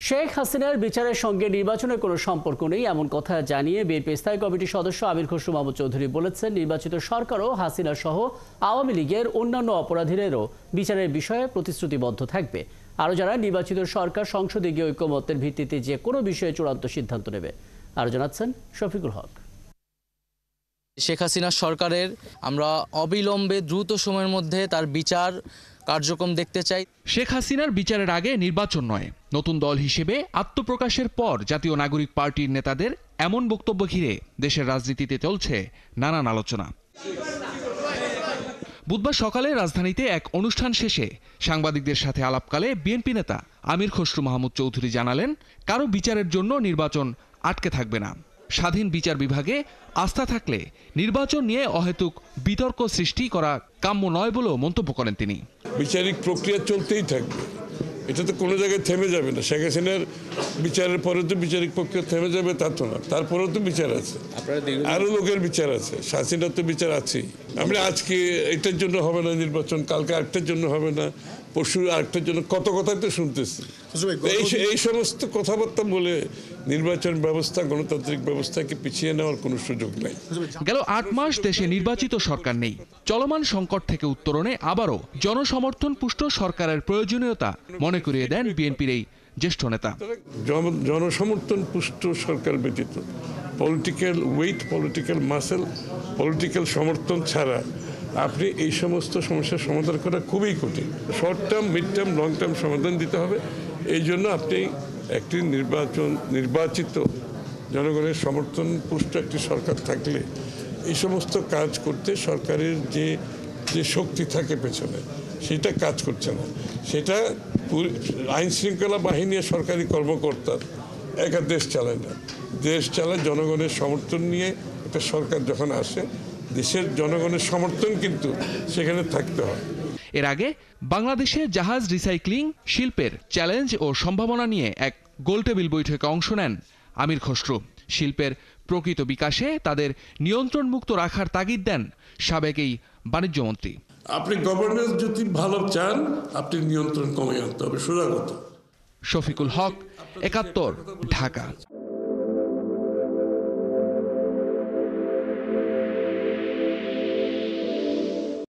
শেখ হাসিনার বিচারের সঙ্গে নির্বাচনের কোনো সম্পর্ক নেই এমন কথা জানিয়ে বিএনপি স্থায়ী কমিটির সদস্য আমির খসরু মাহমুদ চৌধুরী বলেছেন, নির্বাচিত সরকারও হাসিনা সহ আওয়ামী লীগের অন্যান্য অপরাধীদেরও বিচারের বিষয়ে প্রতিশ্রুতিবদ্ধ থাকবে। আরও জানান, নির্বাচিত সরকার সংসদে গিয়ে ঐকমত্যের ভিত্তিতে যে কোনো বিষয়ে চূড়ান্ত সিদ্ধান্ত নেবে। আরও জানাচ্ছেন শফিকুল হক। শেখ হাসিনা সরকারের আমরা অবিলম্বে দ্রুত সময়ের মধ্যে তার বিচার কার্যক্রম দেখতে চাই। শেখ হাসিনার বিচারের আগে নির্বাচন নয়, নতুন দল হিসেবে আত্মপ্রকাশের পর জাতীয় নাগরিক পার্টির নেতাদের এমন বক্তব্য ঘিরে দেশের রাজনীতিতে চলছে নানান আলোচনা। বুধবার সকালে রাজধানীতে এক অনুষ্ঠান শেষে সাংবাদিকদের সাথে আলাপকালে বিএনপি নেতা আমির খসরু মাহমুদ চৌধুরী জানালেন, কারো বিচারের জন্য নির্বাচন আটকে থাকবে না। স্বাধীন বিচার বিভাগে আস্থা থাকলে নির্বাচন নিয়ে অহেতুক বিতর্ক সৃষ্টি করা কাম্য নয় বলেও মন্তব্য করেন তিনি। বিচারিক প্রক্রিয়া চলতেই থাকবে, এটা তো কোনো জায়গায় থেমে যাবে না। শেখ হাসিনার বিচারের পরে তো বিচারিক প্রক্রিয়া থেমে যাবে তা তো না, তারপরেও তো বিচার আছে, আরও লোকের বিচার আছে, হাসিনার তো বিচার আছেই। আমরা আজকে এটার জন্য হবে না নির্বাচন, কালকে আরেকটার জন্য হবে না, পরশু আরেকটার জন্য, কত কথাই তো শুনতেছি। এই সমস্ত কথাবার্তা বলে নির্বাচন ব্যবস্থা, গণতান্ত্রিক ব্যবস্থাকে পিছিয়ে নেওয়ার কোনো সুযোগ নাই। গেল ৮ মাস দেশে নির্বাচিত সরকার নেই। চলমান সংকট থেকে উত্তরণে আবারও জনসমর্থন পুষ্ট সরকারের প্রয়োজনীয়তা মনে করিয়ে দেন বিএনপির এই জ্যেষ্ঠ নেতা। জনসমর্থন পুষ্ট সরকার ব্যতীত political weight, political muscle, political সমর্থন ছাড়া আপনি এই সমস্ত সমস্যার সমাধান করা খুবই কঠিন। Short term, mid term, long term সমাধান দিতে হবে। এই জন্য আপনি একটি নির্বাচিত জনগণের সমর্থন পুষ্ট একটি সরকার থাকলে এই সমস্ত কাজ করতে সরকারের যে শক্তি থাকে পেছনে, সেটা কাজ করছে না। সেটা আইন শৃঙ্খলা বাহিনী সরকারি কর্মকর্তার একা দেশ চালায় না, দেশ চালায় জনগণের সমর্থন নিয়ে। একটা সরকার যখন আসে, দেশের জনগণের সমর্থন কিন্তু সেখানে থাকতে হয়। এর আগে বাংলাদেশে জাহাজ রিসাইক্লিং শিল্পের চ্যালেঞ্জ ও সম্ভাবনা নিয়ে এক গোলটেবিল বৈঠকে অংশ নেন আমির খসরু। শিল্পের প্রকৃত বিকাশে তাদের নিয়ন্ত্রণমুক্ত রাখার তাগিদ দেন সাবেক এই বাণিজ্যমন্ত্রী। আপনি গভর্নেন্স যদি ভালো চান, আপনি নিয়ন্ত্রণ কমিয়ে আনতে হবে, সোজা কথা। শফিকুল হক, ৭১, ঢাকা।